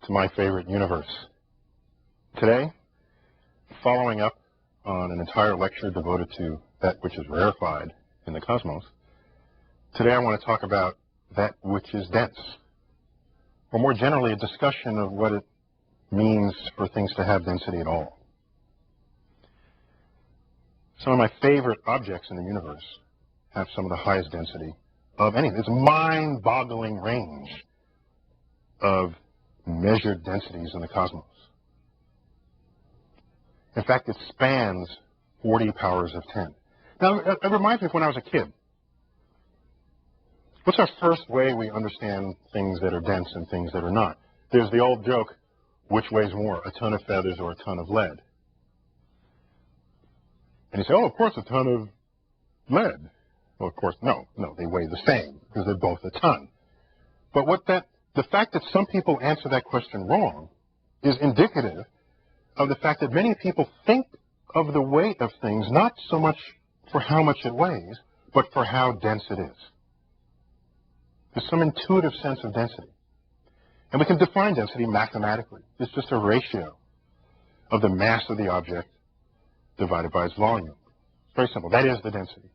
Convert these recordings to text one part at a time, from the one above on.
to my favorite universe. Today, following up on an entire lecture devoted to that which is rarefied in the cosmos, today I want to talk about that which is dense, or more generally, a discussion of what it means for things to have density at all. Some of my favorite objects in the universe have some of the highest density of anything. It's a mind-boggling range of measured densities in the cosmos. In fact, it spans 40 powers of 10. Now, it reminds me of when I was a kid. What's our first way we understand things that are dense and things that are not? There's the old joke, which weighs more, a ton of feathers or a ton of lead? And you say, oh, of course, a ton of lead. Well, of course, no, they weigh the same because they're both a ton. But the fact that some people answer that question wrong is indicative of the fact that many people think of the weight of things not so much for how much it weighs, but for how dense it is. There's some intuitive sense of density. And we can define density mathematically. It's just a ratio of the mass of the object divided by its volume. It's very simple. That is the density.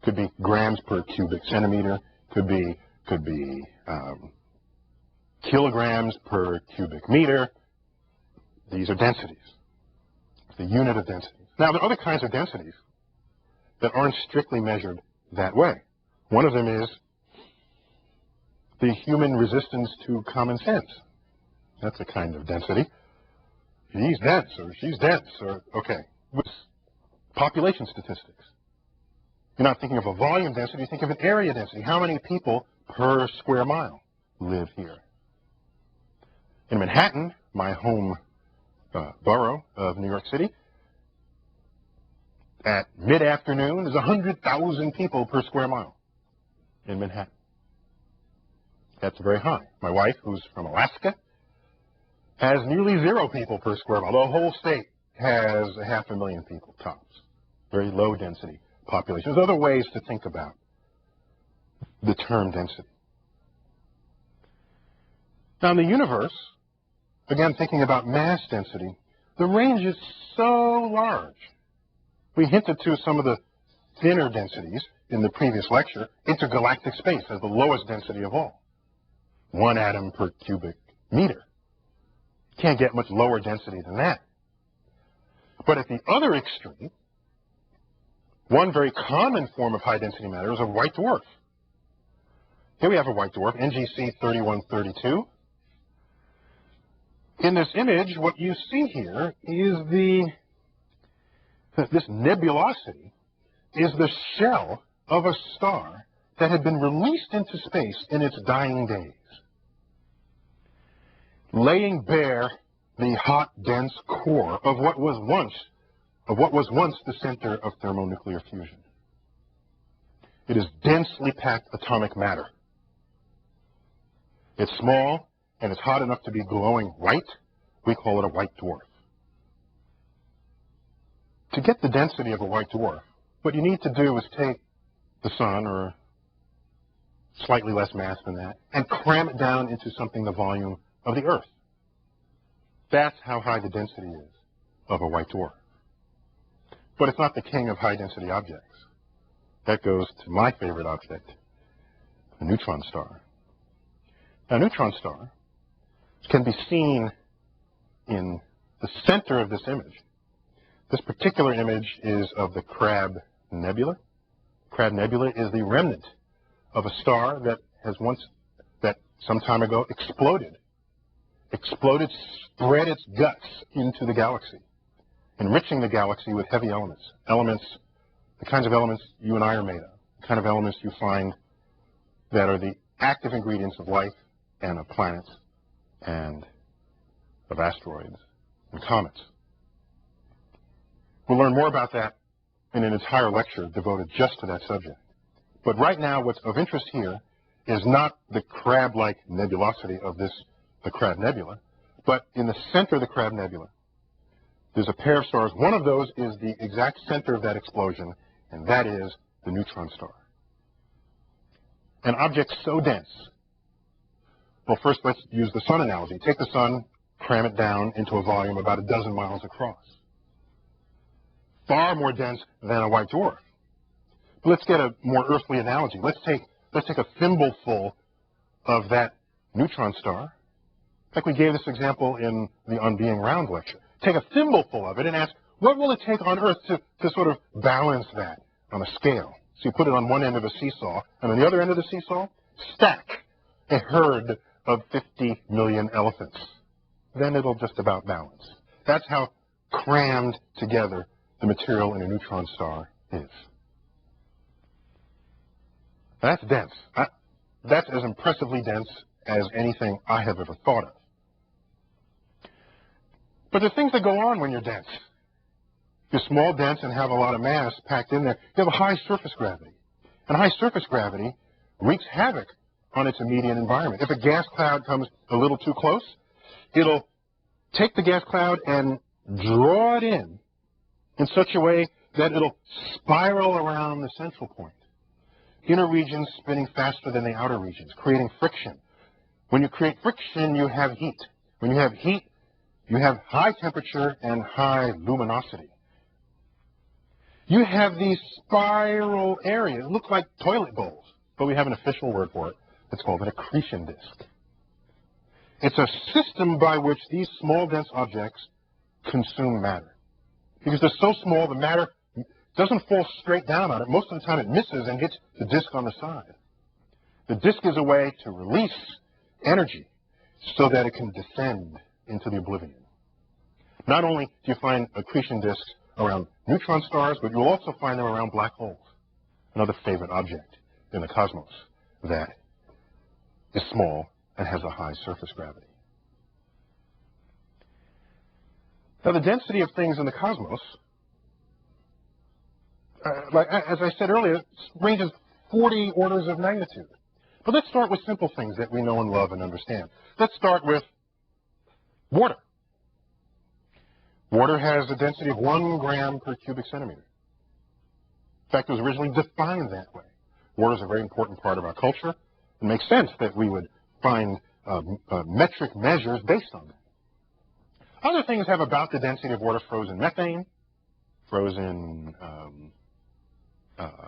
Could be grams per cubic centimeter. Could be kilograms per cubic meter. These are densities. It's the unit of density. Now, there are other kinds of densities that aren't strictly measured that way. One of them is the human resistance to common sense. That's a kind of density. He's dense, or she's dense, or, okay. With population statistics. You're not thinking of a volume density, you think of an area density. How many people per square mile live here? In Manhattan, my home borough of New York City, at mid-afternoon, there's 100,000 people per square mile in Manhattan. That's very high. My wife, who's from Alaska, has nearly 0 people per square mile. The whole state has 500,000 people, tops. Very low density population. There's other ways to think about the term density. Now, in the universe, again, thinking about mass density, the range is so large. We hinted to some of the thinner densities in the previous lecture. Intergalactic space has the lowest density of all. 1 atom per cubic meter. Can't get much lower density than that. But at the other extreme, one very common form of high-density matter is a white dwarf. Here we have a white dwarf, NGC 3132. In this image, what you see here is this nebulosity is the shell of a star that had been released into space in its dying days, laying bare the hot, dense core of what was once the center of thermonuclear fusion. It is densely packed atomic matter. It's small, and it's hot enough to be glowing white. We call it a white dwarf. To get the density of a white dwarf, what you need to do is take the sun, or slightly less mass than that, and cram it down into something the volume of the Earth. That's how high the density is of a white dwarf. But it's not the king of high-density objects. That goes to my favorite object, a neutron star. Now, a neutron star can be seen in the center of this image. This particular image is of the Crab Nebula. Crab Nebula is the remnant of a star that some time ago exploded, spread its guts into the galaxy, enriching the galaxy with heavy elements, the kinds of elements you and I are made of, the kind of elements you find that are the active ingredients of life and of planets and of asteroids and comets. We'll learn more about that in an entire lecture devoted just to that subject. But right now, what's of interest here is not the crab-like nebulosity of the Crab Nebula, but in the center of the Crab Nebula, there's a pair of stars. One of those is the exact center of that explosion, and that is the neutron star. An object so dense, Well, first let's use the sun analogy. Take the sun, cram it down into a volume about a dozen miles across. Far more dense than a white dwarf. But let's get a more earthly analogy. Let's take a thimbleful of that neutron star. Like we gave this example in the On Being Round lecture. Take a thimbleful of it and ask, what will it take on Earth to sort of balance that on a scale? So you put it on one end of a seesaw, and on the other end of the seesaw, stack a herd of 50 million elephants. Then it'll just about balance. That's how crammed together the material in a neutron star is. That's dense. That's as impressively dense as anything I have ever thought of. But there are things that go on when you're dense. If you're small, dense, and have a lot of mass packed in there, you have a high surface gravity. And high surface gravity wreaks havoc on its immediate environment. If a gas cloud comes a little too close, it'll take the gas cloud and draw it in such a way that it'll spiral around the central point. Inner regions spinning faster than the outer regions, creating friction. When you create friction, you have heat. When you have heat, you have high temperature and high luminosity. You have these spiral areas, look like toilet bowls, but we have an official word for it. It's called an accretion disk. It's a system by which these small, dense objects consume matter. Because they're so small, the matter doesn't fall straight down on it. Most of the time it misses and hits the disk on the side. The disk is a way to release energy so that it can descend into the oblivion. Not only do you find accretion disks around neutron stars, but you'll also find them around black holes, another favorite object in the cosmos that is small and has a high surface gravity. Now, the density of things in the cosmos, as I said earlier, ranges 40 orders of magnitude. But let's start with simple things that we know and love and understand. Let's start with water. Water has a density of 1 gram per cubic centimeter. In fact, it was originally defined that way. Water is a very important part of our culture. It makes sense that we would find metric measures based on that. Other things have about the density of water: frozen methane, frozen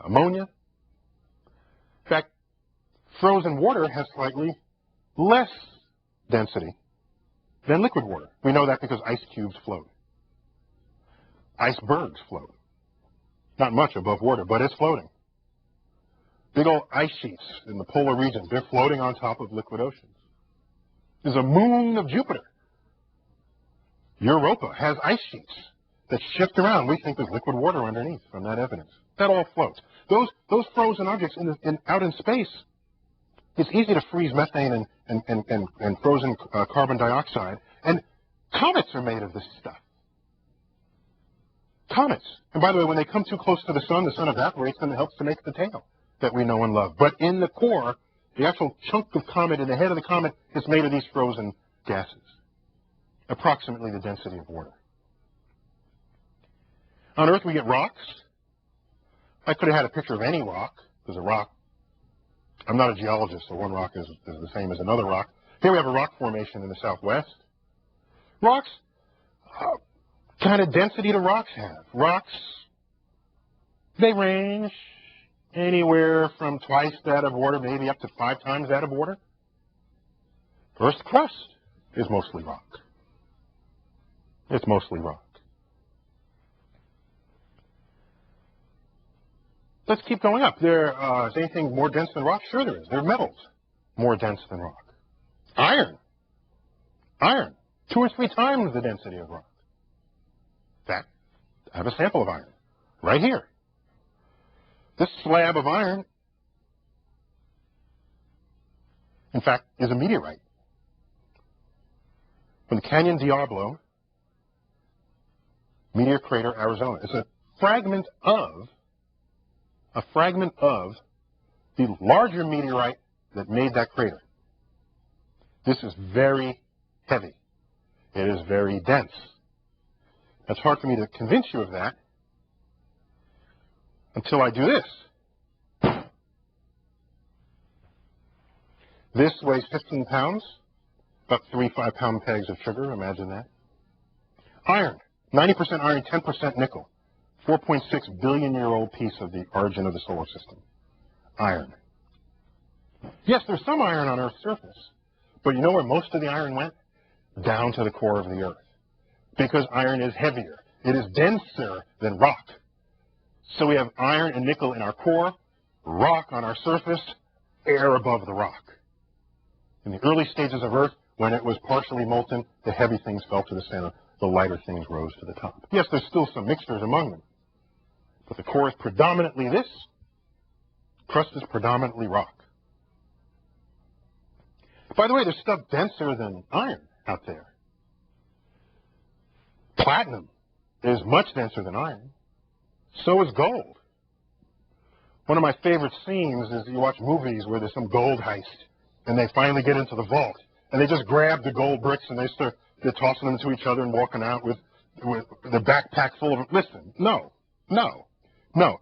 ammonia. In fact, frozen water has slightly less density than liquid water. We know that because ice cubes float. Icebergs float. Not much above water, but it's floating. Big old ice sheets in the polar regions, they're floating on top of liquid oceans. There's a moon of Jupiter. Europa has ice sheets that shift around. We think there's liquid water underneath from that evidence. That all floats. Those frozen objects out in space, it's easy to freeze methane and frozen carbon dioxide. And comets are made of this stuff. Comets. And by the way, when they come too close to the sun evaporates and it helps to make the tail that we know and love. But in the core, the actual chunk of comet in the head of the comet is made of these frozen gases. Approximately the density of water. On Earth, we get rocks. I could have had a picture of any rock. There's a rock. I'm not a geologist, so one rock is the same as another rock. Here we have a rock formation in the southwest. Rocks, kind of density do rocks have? Rocks, they range anywhere from twice that of water, maybe up to 5 times that of water. Earth's crust is mostly rock. It's mostly rock. Let's keep going up. Is anything more dense than rock? Sure there is. There are metals more dense than rock. Iron. 2 or 3 times the density of rock. In fact, I have a sample of iron right here. This slab of iron, in fact, is a meteorite from the Canyon Diablo meteor crater, Arizona. It's a fragment of the larger meteorite that made that crater. This is very heavy. It is very dense. It's hard for me to convince you of that until I do this. This weighs 15 pounds, about 3 5-pound pegs of sugar, imagine that. Iron, 90% iron, 10% nickel. 4.6 billion-year-old piece of the origin of the solar system. Iron. Yes, there's some iron on Earth's surface, but you know where most of the iron went? Down to the core of the Earth. Because iron is heavier. It is denser than rock. So we have iron and nickel in our core, rock on our surface, air above the rock. In the early stages of Earth, when it was partially molten, the heavy things fell to the center, the lighter things rose to the top. Yes, there's still some mixtures among them, but the core is predominantly this, crust is predominantly rock. By the way, there's stuff denser than iron out there. Platinum is much denser than iron. So is gold. One of my favorite scenes is you watch movies where there's some gold heist, and they finally get into the vault, and they just grab the gold bricks and they're tossing them to each other and walking out with the backpack full of them. Listen, no.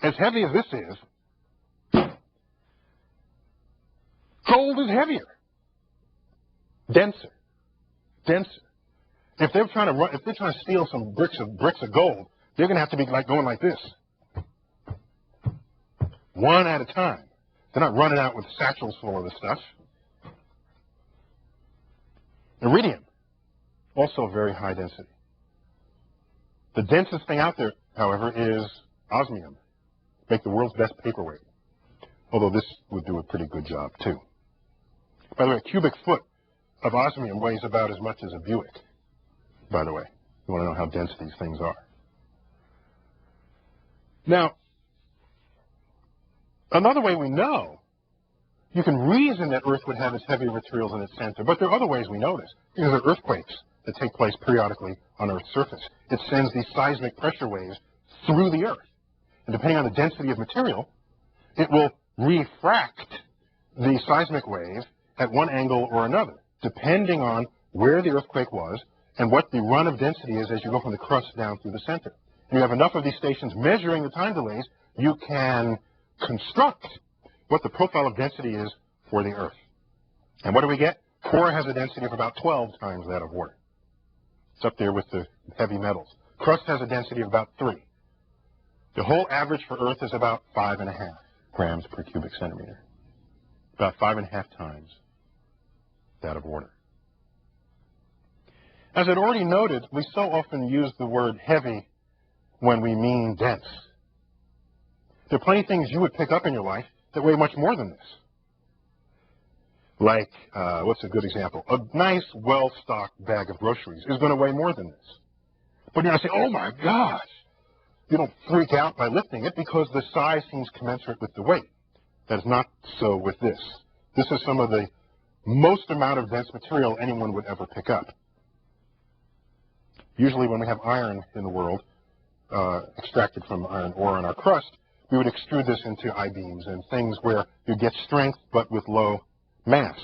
As heavy as this is, gold is heavier, denser. If they're trying to steal some bricks of gold, they're going to have to be going like this, one at a time. They're not running out with satchels full of the stuff. Iridium, also very high density. The densest thing out there, however, is osmium. Make the world's best paperweight. Although this would do a pretty good job, too. By the way, a cubic foot of osmium weighs about as much as a Buick, by the way. You want to know how dense these things are. Now, another way we know, you can reason that Earth would have its heavier materials in its center, but there are other ways we know this. Because there are earthquakes that take place periodically on Earth's surface. It sends these seismic pressure waves through the Earth. And depending on the density of material, it will refract the seismic wave at one angle or another, depending on where the earthquake was and what the run of density is as you go from the crust down through the center. And you have enough of these stations measuring the time delays, you can construct what the profile of density is for the Earth. And what do we get? Core has a density of about 12 times that of water. It's up there with the heavy metals. Crust has a density of about 3. The whole average for Earth is about 5.5 grams per cubic centimeter. About 5.5 times that of water. As I'd already noted, we so often use the word heavy when we mean dense. There are plenty of things you would pick up in your life that weigh much more than this. Like, what's a good example? A nice, well-stocked bag of groceries is going to weigh more than this. But you're going to say, oh my gosh! You don't freak out by lifting it because the size seems commensurate with the weight. That is not so with this. This is some of the most amount of dense material anyone would ever pick up. Usually when we have iron in the world, extracted from iron ore in our crust, we would extrude this into I-beams and things where you get strength but with low mass.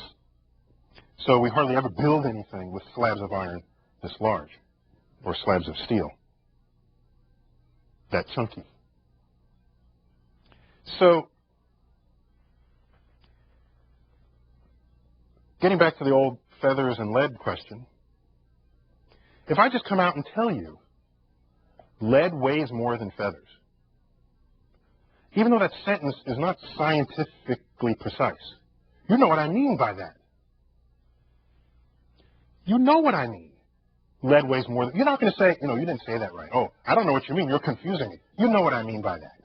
So we hardly ever build anything with slabs of iron this large, or slabs of steel that chunky. So, getting back to the old feathers and lead question, if I just come out and tell you lead weighs more than feathers, even though that sentence is not scientifically precise, you know what I mean by that. You know what I mean. Lead weighs more than... You're not going to say, you didn't say that right. Oh, I don't know what you mean. You're confusing me. You know what I mean by that.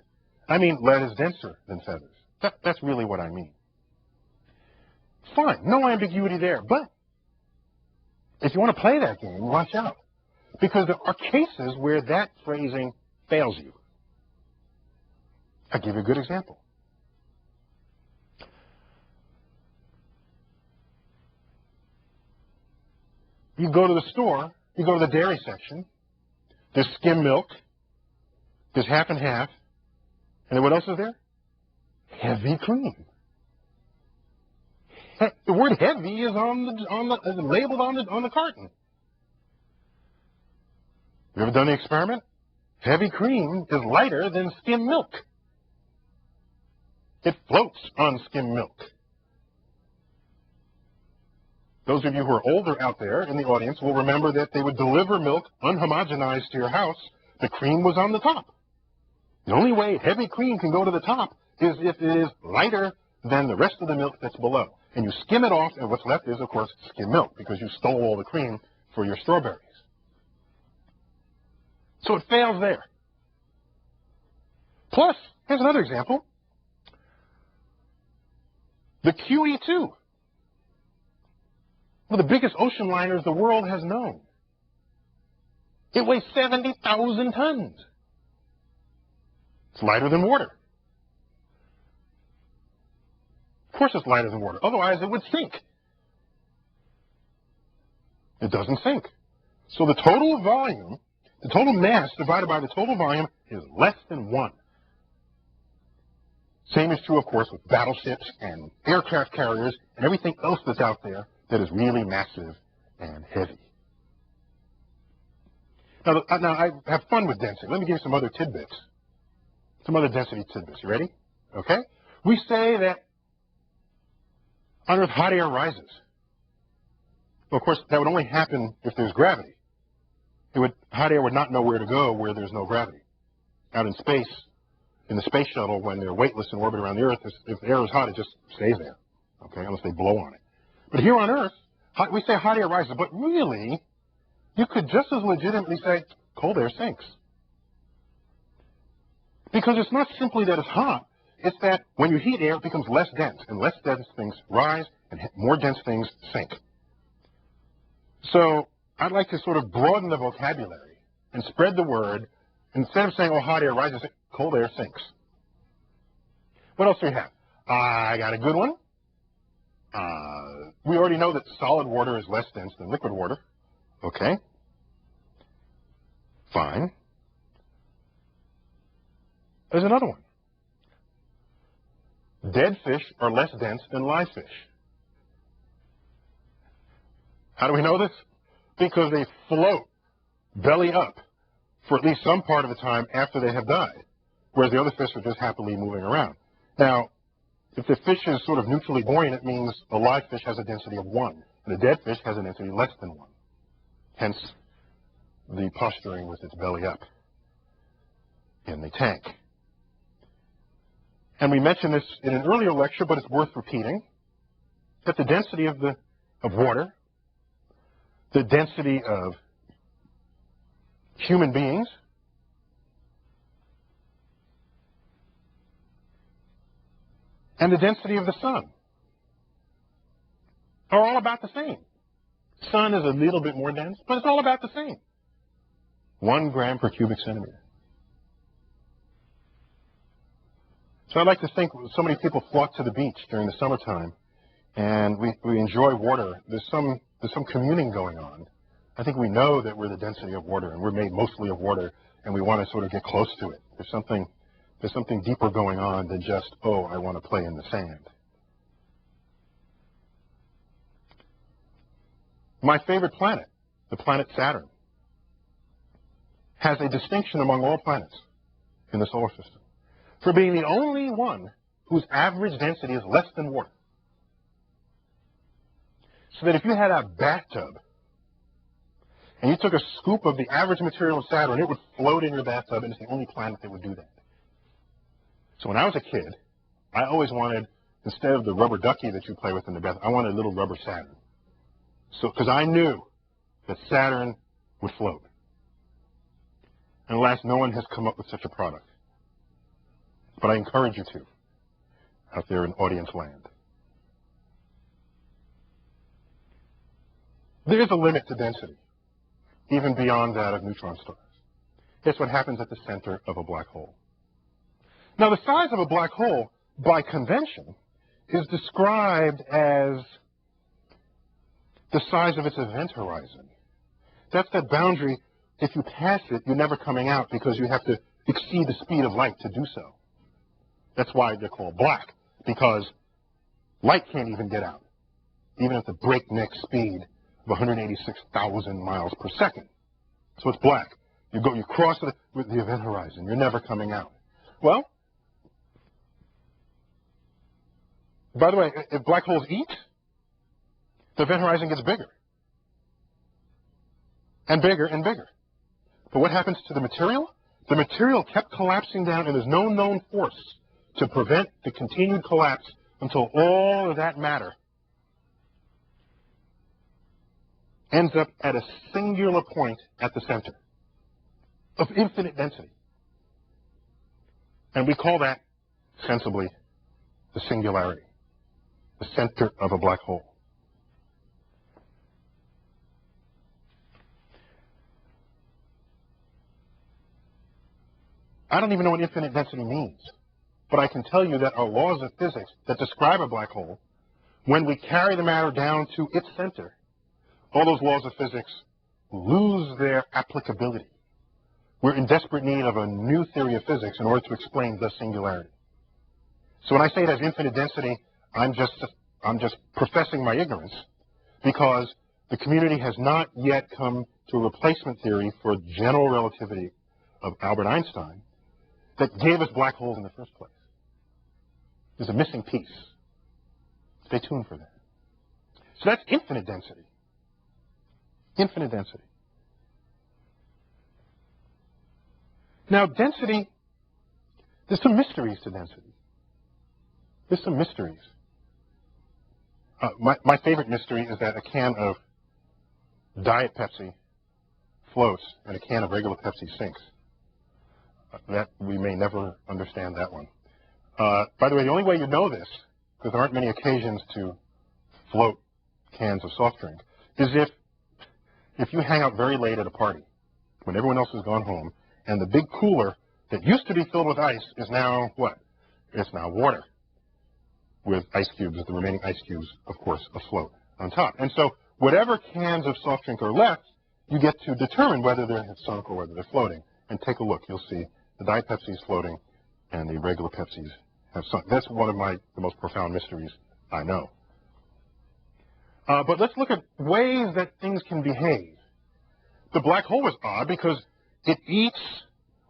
I mean lead is denser than feathers. That's really what I mean. Fine. No ambiguity there. But if you want to play that game, watch out. Because there are cases where that phrasing fails you. I'll give you a good example. You go to the store, you go to the dairy section, there's skim milk, there's half and half, and then what else is there? Heavy cream. The word heavy is labeled on the carton. You ever done the experiment? Heavy cream is lighter than skim milk. It floats on skim milk. Those of you who are older out there in the audience will remember that they would deliver milk unhomogenized to your house. The cream was on the top. The only way heavy cream can go to the top is if it is lighter than the rest of the milk that's below. And you skim it off, and what's left is, of course, skim milk, because you stole all the cream for your strawberries. So it fails there. Plus, here's another example. The QE2. One of the biggest ocean liners the world has known. It weighs 70,000 tons. It's lighter than water. Of course it's lighter than water. Otherwise it would sink. It doesn't sink. So the total volume, the total mass divided by the total volume is less than 1. Same is true, of course, with battleships and aircraft carriers and everything else that's out there that is really massive and heavy. Now I have fun with density. Let me give you some other tidbits. Some other density tidbits. You ready? Okay? We say that on Earth hot air rises. Well, of course, that would only happen if there's gravity. Hot air would not know where to go where there's no gravity. Out in space, in the space shuttle, when they're weightless in orbit around the Earth, if the air is hot, it just stays there, okay, unless they blow on it. But here on Earth, we say hot air rises, but really, you could just as legitimately say cold air sinks. Because it's not simply that it's hot, it's that when you heat air, it becomes less dense, and less dense things rise, and more dense things sink. So I'd like to sort of broaden the vocabulary and spread the word. Instead of saying, oh, hot air rises, cold air sinks. What else do we have? I got a good one. We already know that solid water is less dense than liquid water. Okay. Fine. There's another one. Dead fish are less dense than live fish. How do we know this? Because they float belly up for at least some part of the time after they have died, whereas the other fish are just happily moving around. Now, if the fish is sort of neutrally buoyant, it means the live fish has a density of 1, and the dead fish has a density less than 1. Hence, the posturing with its belly up in the tank. And we mentioned this in an earlier lecture, but it's worth repeating, that the density of water, the density of human beings, and the density of the sun are all about the same. Sun is a little bit more dense, but it's all about the same. 1 gram per cubic centimeter. So I'd like to think so many people flock to the beach during the summertime, and we enjoy water. There's some communing going on. I think we know that we're the density of water, and we're made mostly of water, and we want to sort of get close to it. There's something deeper going on than just, oh, I want to play in the sand. My favorite planet, the planet Saturn, has a distinction among all planets in the solar system for being the only one whose average density is less than water. So that if you had a bathtub and you took a scoop of the average material of Saturn, it would float in your bathtub, and it's the only planet that would do that. So when I was a kid, I always wanted, instead of the rubber ducky that you play with in the bath, I wanted a little rubber Saturn. So, because I knew that Saturn would float. And alas, no one has come up with such a product. But I encourage you to, out there in audience land. There is a limit to density, even beyond that of neutron stars. It's what happens at the center of a black hole. Now, the size of a black hole, by convention, is described as the size of its event horizon. That's that boundary. If you pass it, you're never coming out because you have to exceed the speed of light to do so. That's why they're called black, because light can't even get out, even at the breakneck speed of 186,000 miles per second. So it's black. You cross it with the event horizon. You're never coming out. Well, by the way, if black holes eat, the event horizon gets bigger and bigger and bigger. But what happens to the material? The material kept collapsing down, and there's no known force to prevent the continued collapse until all of that matter ends up at a singular point at the center of infinite density. And we call that, sensibly, the singularity, the center of a black hole. I don't even know what infinite density means, but I can tell you that our laws of physics that describe a black hole, when we carry the matter down to its center, all those laws of physics lose their applicability. We're in desperate need of a new theory of physics in order to explain the singularity. So when I say it has infinite density, I'm just professing my ignorance, because the community has not yet come to a replacement theory for general relativity of Albert Einstein that gave us black holes in the first place. There's a missing piece. Stay tuned for that. So that's infinite density. Infinite density. Now, density, there's some mysteries to density. There's some mysteries. My favorite mystery is that a can of Diet Pepsi floats and a can of regular Pepsi sinks. That we may never understand that one. By the way, the only way you know this, because there aren't many occasions to float cans of soft drink, is if you hang out very late at a party when everyone else has gone home, and the big cooler that used to be filled with ice is now what? It's now water with ice cubes, the remaining ice cubes, of course, afloat on top. And so whatever cans of soft drink are left, you get to determine whether they're sunk or whether they're floating. And take a look. You'll see the Diet Pepsi is floating and the regular Pepsis have sunk. That's one of the most profound mysteries I know. But let's look at ways that things can behave. The black hole is odd because it eats,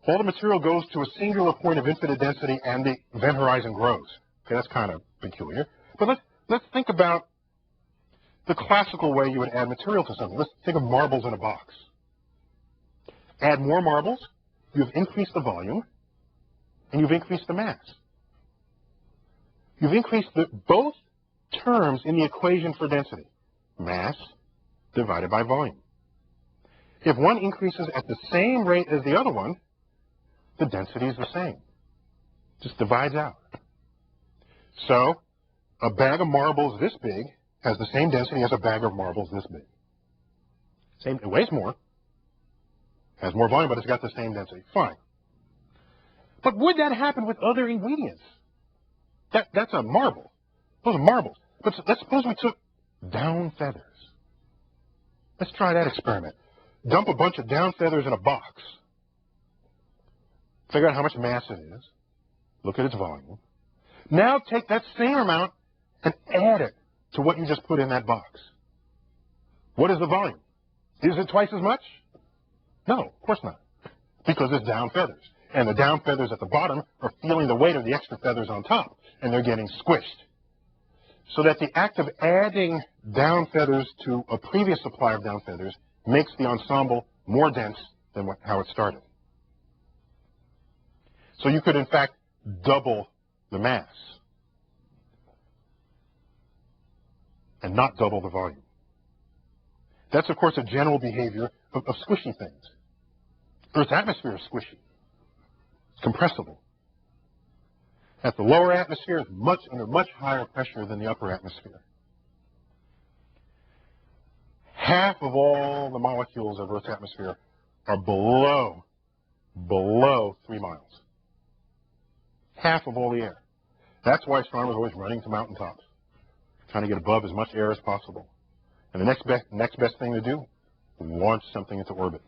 all the material goes to a singular point of infinite density and the event horizon grows. Okay, that's kind of peculiar. But let's think about the classical way you would add material to something. Let's think of marbles in a box. Add more marbles, you've increased the volume, and you've increased the mass. You've increased both terms in the equation for density, mass divided by volume. If one increases at the same rate as the other one, the density is the same. Just divides out. So a bag of marbles this big has the same density as a bag of marbles this big. It weighs more, has more volume, but it's got the same density. Fine. But would that happen with other ingredients? That's a marble. Those are marbles. But let's suppose we took down feathers. Let's try that experiment. Dump a bunch of down feathers in a box. Figure out how much mass it is. Look at its volume. Now take that same amount and add it to what you just put in that box. What is the volume? Is it twice as much? No, of course not. Because it's down feathers. And the down feathers at the bottom are feeling the weight of the extra feathers on top. And they're getting squished. So that the act of adding down feathers to a previous supply of down feathers makes the ensemble more dense than how it started. So you could, in fact, double the mass and not double the volume. That's, of course, a general behavior of squishy things. Earth's atmosphere is squishy. It's compressible. At the lower atmosphere, it's under much higher pressure than the upper atmosphere. Half of all the molecules of Earth's atmosphere are below 3 miles. Half of all the air. That's why astronomers are always running to mountaintops, trying to get above as much air as possible. And the next best thing to do, launch something into orbit,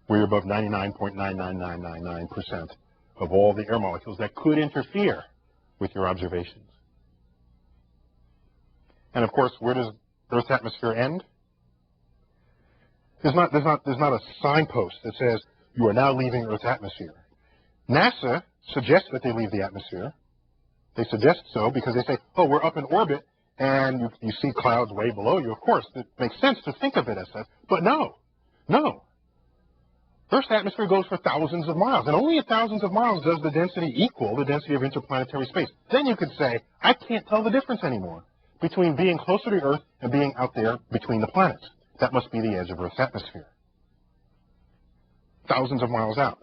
where you're above 99.99999% of all the air molecules that could interfere with your observations. And of course, where does Earth's atmosphere end? There's not a signpost that says you are now leaving Earth's atmosphere. NASA suggests that they leave the atmosphere. They suggest so because they say, oh, we're up in orbit and you see clouds way below you. Of course, it makes sense to think of it as that. But no. Earth's atmosphere goes for thousands of miles, and only at thousands of miles does the density equal the density of interplanetary space. Then you could say, I can't tell the difference anymore between being closer to Earth and being out there between the planets. That must be the edge of Earth's atmosphere. Thousands of miles out.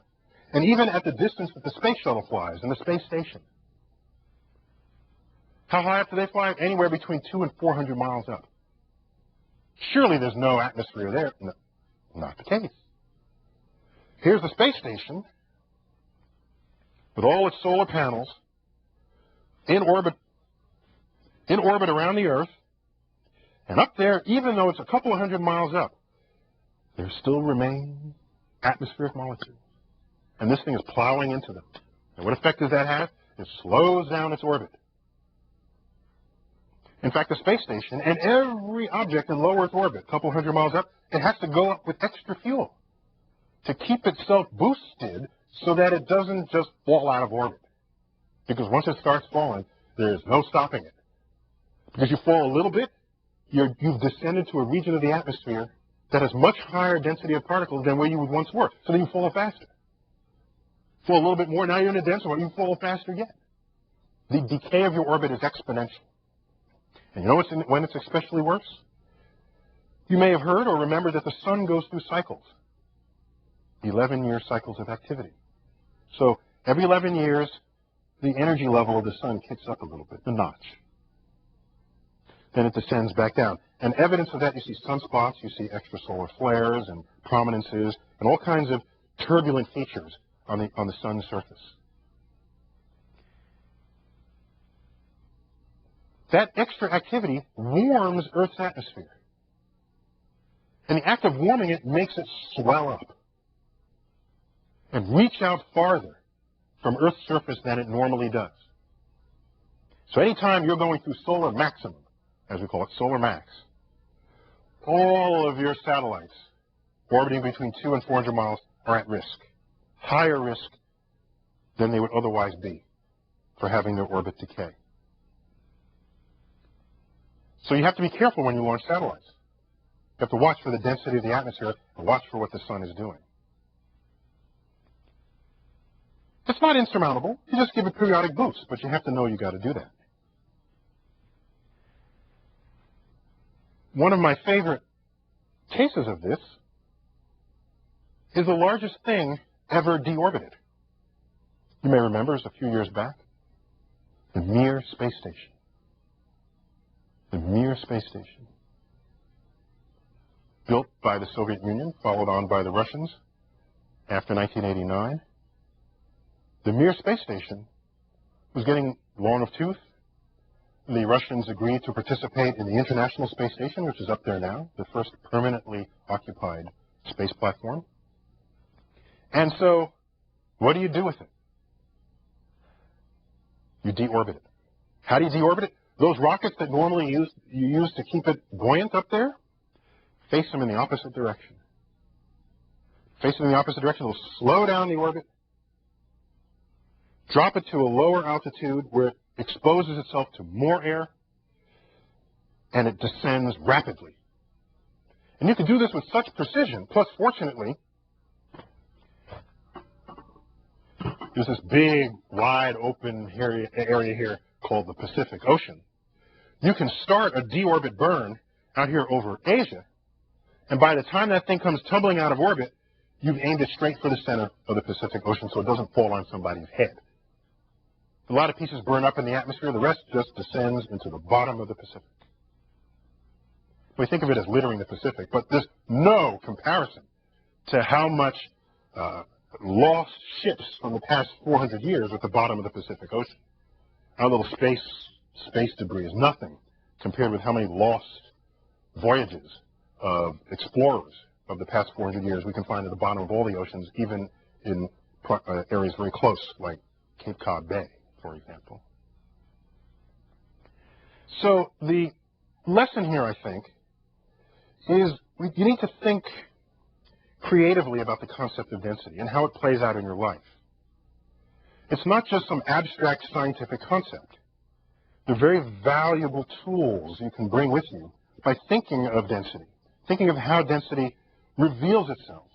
And even at the distance that the space shuttle flies and the space station. How high up do they fly? Anywhere between 200 and 400 miles up. Surely there's no atmosphere there. No, not the case. Here's the space station with all its solar panels in orbit around the Earth. And up there, even though it's a couple of hundred miles up, there still remain atmospheric molecules. And this thing is plowing into them. And what effect does that have? It slows down its orbit. In fact, the space station and every object in low Earth orbit, a couple hundred miles up, it has to go up with extra fuel to keep itself boosted so that it doesn't just fall out of orbit. Because once it starts falling, there is no stopping it. Because you fall a little bit, you've descended to a region of the atmosphere that has much higher density of particles than where you once were. So then you fall faster. Fall a little bit more, now you're in a denser one, you fall faster yet. The decay of your orbit is exponential. And you know when it's especially worse? You may have heard or remembered that the sun goes through cycles. 11-year cycles of activity. So every 11 years, the energy level of the sun kicks up a little bit, a notch. Then it descends back down. And evidence of that, you see sunspots, you see extrasolar flares and prominences, and all kinds of turbulent features on the sun's surface. That extra activity warms Earth's atmosphere. And the act of warming it makes it swell up and reach out farther from Earth's surface than it normally does. So anytime you're going through solar maximum, as we call it, solar max, all of your satellites orbiting between 200 and 400 miles are at risk, higher risk than they would otherwise be for having their orbit decay. So you have to be careful when you launch satellites. You have to watch for the density of the atmosphere and watch for what the sun is doing. It's not insurmountable. You just give it periodic boosts, but you have to know you got to do that. One of my favorite cases of this is the largest thing ever deorbited. You may remember, it was a few years back, the Mir space station. The Mir space station. Built by the Soviet Union, followed on by the Russians after 1989. The Mir space station was getting long of tooth. The Russians agreed to participate in the International Space Station, which is up there now, the first permanently occupied space platform. And so, what do you do with it? You deorbit it. How do you deorbit it? Those rockets that normally you use to keep it buoyant up there, face them in the opposite direction. Face them in the opposite direction, it'll slow down the orbit, drop it to a lower altitude where it exposes itself to more air, and it descends rapidly. And you can do this with such precision, plus fortunately, there's this big, wide open area here called the Pacific Ocean. You can start a deorbit burn out here over Asia, and by the time that thing comes tumbling out of orbit, you've aimed it straight for the center of the Pacific Ocean so it doesn't fall on somebody's head. A lot of pieces burn up in the atmosphere. The rest just descends into the bottom of the Pacific. We think of it as littering the Pacific, but there's no comparison to how much lost ships from the past 400 years at the bottom of the Pacific Ocean. Our little space debris is nothing compared with how many lost voyages of explorers of the past 400 years we can find at the bottom of all the oceans, even in areas very close, like Cape Cod Bay, for example. So the lesson here, I think, is you need to think creatively about the concept of density and how it plays out in your life. It's not just some abstract scientific concept. They're very valuable tools you can bring with you by thinking of density, thinking of how density reveals itself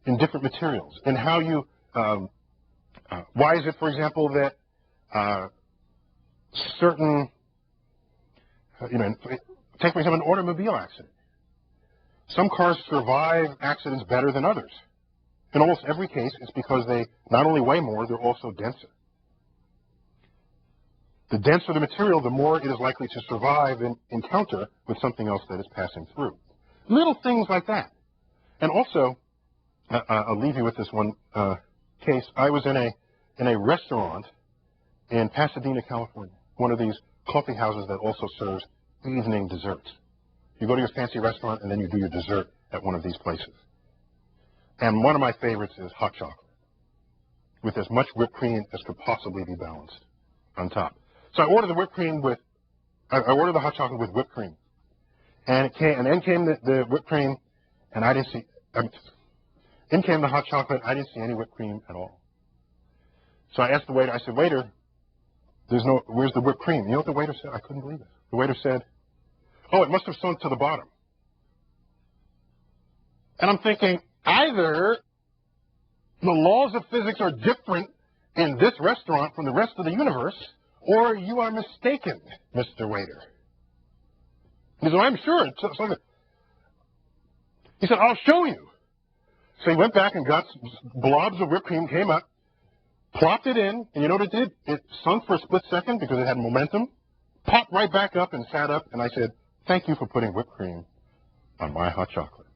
in different materials, and how you, why is it, for example, that certain, take, for example, an automobile accident. Some cars survive accidents better than others. In almost every case, it's because they not only weigh more, they're also denser. The denser the material, the more it is likely to survive and encounter with something else that is passing through. Little things like that. And also, I'll leave you with this one case. I was in a restaurant in Pasadena, California, one of these coffee houses that also serves evening desserts. You go to your fancy restaurant, and then you do your dessert at one of these places. And one of my favorites is hot chocolate, with as much whipped cream as could possibly be balanced on top. So I ordered the whipped cream with, I ordered the hot chocolate with whipped cream. And it came, and then came the whipped cream, and I didn't see, in came the hot chocolate, I didn't see any whipped cream at all. So I asked the waiter, I said, waiter, where's the whipped cream? You know what the waiter said? I couldn't believe it. The waiter said, oh, it must have sunk to the bottom. And I'm thinking, either the laws of physics are different in this restaurant from the rest of the universe, or you are mistaken, Mr. Waiter. He said, I'm sure. He said, I'll show you. So he went back and got blobs of whipped cream, came up, plopped it in, and you know what it did? It sunk for a split second because it had momentum, popped right back up and sat up, and I said, thank you for putting whipped cream on my hot chocolate.